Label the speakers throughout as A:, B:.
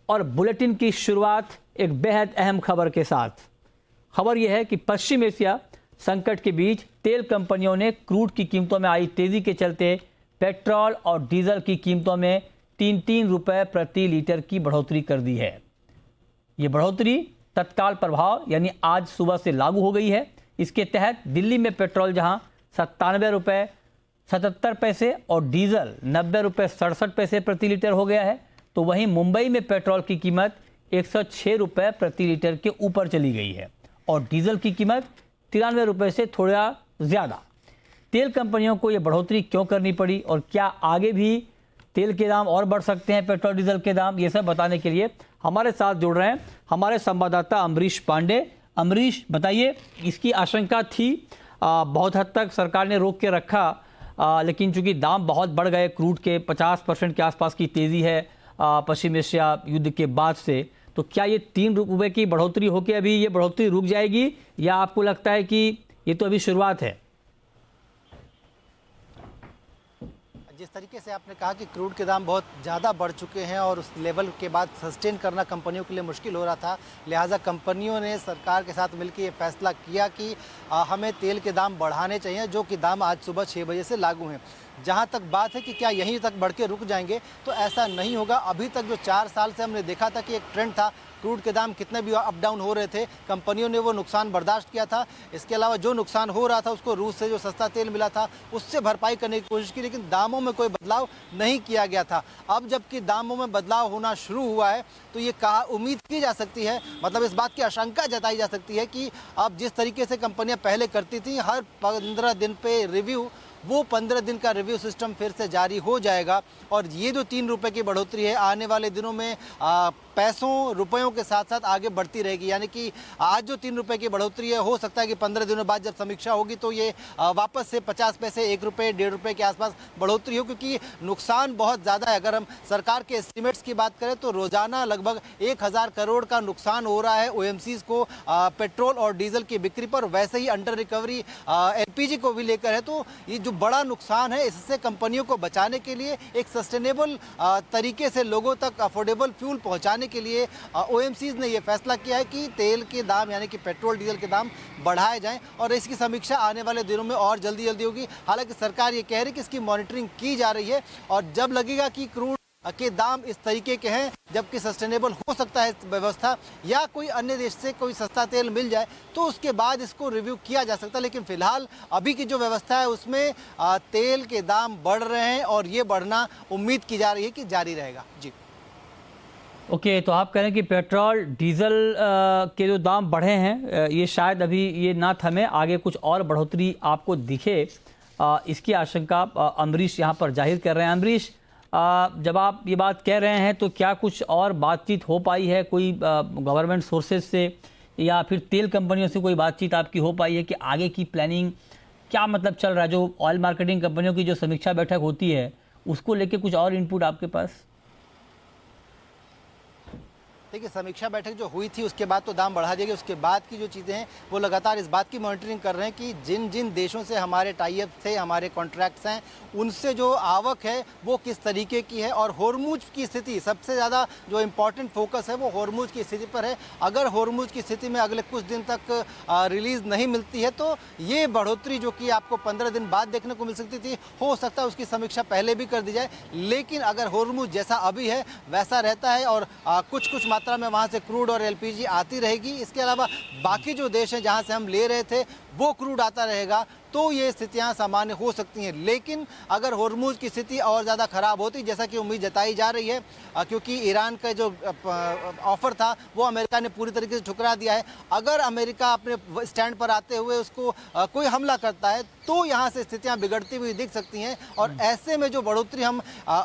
A: और बुलेटिन की शुरुआत एक बेहद अहम खबर के साथ। खबर यह है कि पश्चिम एशिया संकट के बीच तेल कंपनियों ने क्रूड की कीमतों में आई तेजी के चलते पेट्रोल और डीजल की कीमतों में 3-3 रुपए प्रति लीटर की बढ़ोतरी कर दी है। ये बढ़ोतरी तत्काल प्रभाव यानी आज सुबह से लागू हो गई है। इसके तहत दिल्ली में पेट्रोल जहां 97 रुपए 77 पैसे और डीजल 90 रुपए 67 पैसे प्रति लीटर हो गया है, तो वहीं मुंबई में पेट्रोल की कीमत 106 रुपए प्रति लीटर के ऊपर चली गई है और डीजल की कीमत 93 रुपए से थोड़ा ज़्यादा। तेल कंपनियों को यह बढ़ोतरी क्यों करनी पड़ी और क्या आगे भी तेल के दाम और बढ़ सकते हैं, पेट्रोल डीजल के दाम, ये सब बताने के लिए हमारे साथ जुड़ रहे हैं हमारे संवाददाता अमरीश पांडे। अमरीश, बताइए, इसकी आशंका थी, बहुत हद तक सरकार ने रोक के रखा, लेकिन चूंकि दाम बहुत बढ़ गए, क्रूड के 50% के आसपास की तेज़ी है पश्चिम एशिया युद्ध के बाद से, तो क्या ये 3 रुपए की बढ़ोतरी होकर अभी ये बढ़ोतरी रुक जाएगी या आपको लगता है कि ये तो अभी शुरुआत है?
B: जिस तरीके से आपने कहा कि क्रूड के दाम बहुत ज़्यादा बढ़ चुके हैं और उस लेवल के बाद सस्टेन करना कंपनियों के लिए मुश्किल हो रहा था, लिहाजा कंपनियों ने सरकार के साथ मिलकर ये फैसला किया कि हमें तेल के दाम बढ़ाने चाहिए, जो कि दाम आज सुबह 6 बजे से लागू हैं। जहाँ तक बात है कि क्या यहीं तक बढ़ के रुक जाएंगे, तो ऐसा नहीं होगा। अभी तक जो 4 साल से हमने देखा था कि एक ट्रेंड था, क्रूड के दाम कितने भी अप डाउन हो रहे थे, कंपनियों ने वो नुकसान बर्दाश्त किया था। इसके अलावा जो नुकसान हो रहा था उसको रूस से जो सस्ता तेल मिला था उससे भरपाई करने की कोशिश की, लेकिन दामों में कोई बदलाव नहीं किया गया था। अब जबकि दामों में बदलाव होना शुरू हुआ है तो ये उम्मीद की जा सकती है, मतलब इस बात की आशंका जताई जा सकती है कि अब जिस तरीके से कंपनियाँ पहले करती थी हर 15 दिन पे रिव्यू, वो 15 दिन का रिव्यू सिस्टम फिर से जारी हो जाएगा और ये जो 3 रुपए की बढ़ोतरी है आने वाले दिनों में पैसों रुपयों के साथ साथ आगे बढ़ती रहेगी। यानी कि आज जो 3 रुपए की बढ़ोतरी है, हो सकता है कि 15 दिनों बाद जब समीक्षा होगी तो ये वापस से 50 पैसे 1 रुपये 1.5 रुपये के आसपास बढ़ोतरी हो, क्योंकि नुकसान बहुत ज़्यादा है। अगर हम सरकार के एस्टिमेट्स की बात करें तो रोजाना लगभग 1000 करोड़ का नुकसान हो रहा है OMCs को पेट्रोल और डीजल की बिक्री पर। वैसे ही अंडर रिकवरी LPG को भी लेकर है, तो ये जो बड़ा नुकसान है इससे कंपनियों को बचाने के लिए एक सस्टेनेबल तरीके से लोगों तक अफोर्डेबल फ्यूल पहुंचाने के लिए OMCs ने यह फैसला किया है कि तेल के दाम यानी कि पेट्रोल डीजल के दाम बढ़ाए जाएं और इसकी समीक्षा आने वाले दिनों में और जल्दी होगी। हालांकि सरकार ये कह रही है कि इसकी मॉनिटरिंग की जा रही है और जब लगेगा कि क्रूड के दाम इस तरीके के हैं जबकि सस्टेनेबल हो सकता है व्यवस्था या कोई अन्य देश से कोई सस्ता तेल मिल जाए, तो उसके बाद इसको रिव्यू किया जा सकता है। लेकिन फिलहाल अभी की जो व्यवस्था है उसमें तेल के दाम बढ़ रहे हैं और ये बढ़ना उम्मीद की जा रही है कि जारी रहेगा। जी
A: ओके, तो आप कह रहे हैं कि पेट्रोल डीजल के जो दाम बढ़े हैं ये शायद अभी ये ना थमे, आगे कुछ और बढ़ोतरी आपको दिखे, इसकी आशंका अमरीश यहाँ पर जाहिर कर रहे हैं। अमरीश, जब आप ये बात कह रहे हैं तो क्या कुछ और बातचीत हो पाई है कोई गवर्नमेंट सोर्सेज से या फिर तेल कंपनियों से कोई बातचीत आपकी हो पाई है कि आगे की प्लानिंग क्या मतलब चल रहा है? जो ऑयल मार्केटिंग कंपनियों की जो समीक्षा बैठक होती है उसको लेके कुछ और इनपुट आपके पास?
B: देखिए, समीक्षा बैठक जो हुई थी उसके बाद तो दाम बढ़ा दिए गए, उसके बाद की जो चीज़ें हैं वो लगातार इस बात की मॉनिटरिंग कर रहे हैं कि जिन जिन देशों से हमारे टाई अप थे, हमारे कॉन्ट्रैक्ट्स हैं, उनसे जो आवक है वो किस तरीके की है और होर्मुज की स्थिति, सबसे ज़्यादा जो इम्पोर्टेंट फोकस है वो होर्मुज की स्थिति पर है। अगर होर्मुज की स्थिति में अगले कुछ दिन तक रिलीज़ नहीं मिलती है तो ये बढ़ोतरी जो कि आपको 15 दिन बाद देखने को मिल सकती थी, हो सकता है उसकी समीक्षा पहले भी कर दी जाए। लेकिन अगर होर्मुज जैसा अभी है वैसा रहता है और कुछ मात्रा में वहां से क्रूड और LPG आती रहेगी, इसके अलावा बाकी जो देश हैं जहां से हम ले रहे थे वो क्रूड आता रहेगा, तो ये स्थितियां सामान्य हो सकती हैं। लेकिन अगर होर्मुज की स्थिति और ज़्यादा ख़राब होती, जैसा कि उम्मीद जताई जा रही है, क्योंकि ईरान का जो ऑफ़र था वो अमेरिका ने पूरी तरीके से ठुकरा दिया है, अगर अमेरिका अपने स्टैंड पर आते हुए उसको कोई हमला करता है तो यहाँ से स्थितियाँ बिगड़ती हुई दिख सकती हैं। और ऐसे में जो बढ़ोतरी हम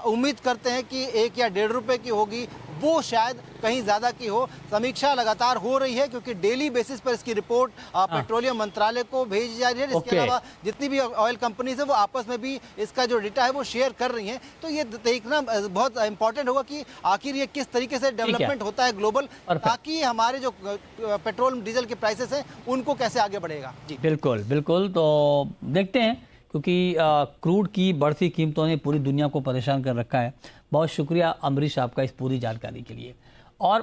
B: उम्मीद करते हैं कि 1 या 1.5 रुपये की होगी, वो शायद कहीं ज़्यादा की हो। समीक्षा लगातार हो रही है क्योंकि डेली बेसिस पर इसकी रिपोर्ट पेट्रोलियम मंत्रालय को भेजी जा रही है। इसके अलावा जितनी भी ऑयल कंपनीज है वो आपस में भी इसका जो डेटा है वो शेयर कर रही हैं। तो ये देखना बहुत इंपॉर्टेंट होगा कि आखिर ये किस तरीके से डेवलपमेंट होता है ग्लोबल, ताकि हमारे जो पेट्रोल डीजल के प्राइसेस हैं उनको कैसे आगे बढ़ेगा। जी
A: बिल्कुल बिल्कुल, तो देखते हैं, क्योंकि क्रूड की बढ़ती कीमतों ने पूरी दुनिया को परेशान कर रखा है। बहुत शुक्रिया अमरीश आपका इस पूरी जानकारी के लिए। और